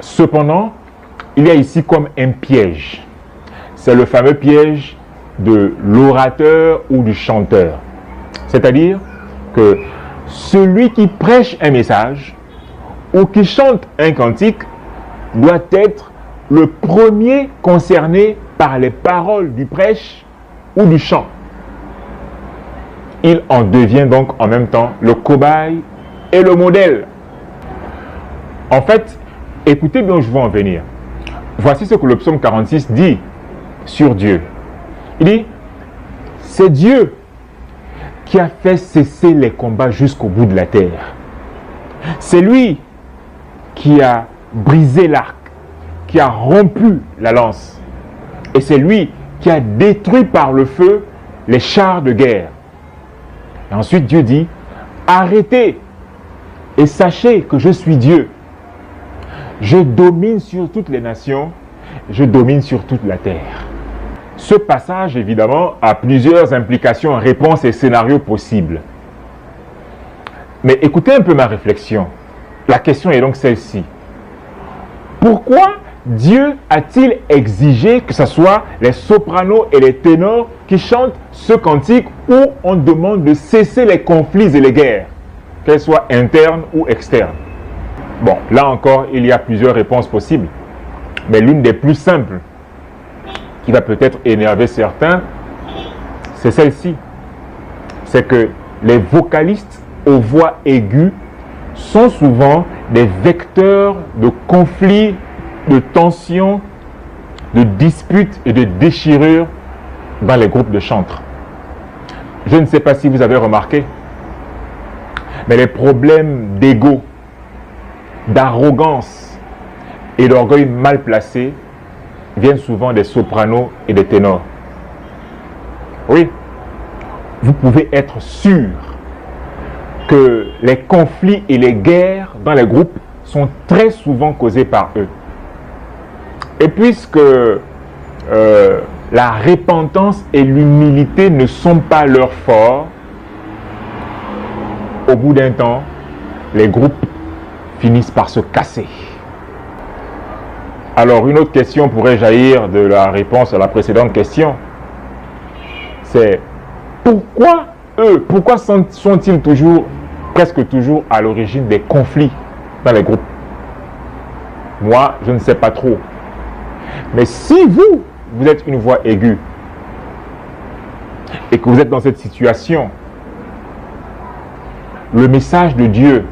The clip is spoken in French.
Cependant, il y a ici comme un piège. C'est le fameux piège de l'orateur ou du chanteur. C'est-à-dire que celui qui prêche un message ou qui chante un cantique doit être le premier concerné par les paroles du prêche ou du chant. Il en devient donc en même temps le cobaye et le modèle. En fait, écoutez bien où je veux en venir. Voici ce que le psaume 46 dit sur Dieu. Il dit, c'est Dieu qui a fait cesser les combats jusqu'au bout de la terre. C'est lui qui a brisé l'arc, qui a rompu la lance. Et c'est lui qui a détruit par le feu les chars de guerre. Et ensuite Dieu dit, arrêtez et sachez que je suis Dieu. Je domine sur toutes les nations, je domine sur toute la terre. Ce passage, évidemment, a plusieurs implications, réponses et scénarios possibles. Mais écoutez un peu ma réflexion. La question est donc celle-ci. Pourquoi Dieu a-t-il exigé que ce soit les sopranos et les ténors qui chantent ce cantique où on demande de cesser les conflits et les guerres, qu'elles soient internes ou externes? Bon, là encore, il y a plusieurs réponses possibles. Mais l'une des plus simples, qui va peut-être énerver certains, c'est celle-ci. C'est que les vocalistes aux voix aiguës sont souvent des vecteurs de conflits, de tensions, de disputes et de déchirures dans les groupes de chantres. Je ne sais pas si vous avez remarqué, mais les problèmes d'ego, d'arrogance et d'orgueil mal placé viennent souvent des sopranos et des ténors. Oui, vous pouvez être sûr que les conflits et les guerres dans les groupes sont très souvent causés par eux. Et puisque la repentance et l'humilité ne sont pas leur fort, au bout d'un temps, les groupes finissent par se casser. Alors, une autre question pourrait jaillir de la réponse à la précédente question. C'est pourquoi sont-ils presque toujours à l'origine des conflits dans les groupes? Moi, je ne sais pas trop. Mais si vous êtes une voix aiguë et que vous êtes dans cette situation, le message de Dieu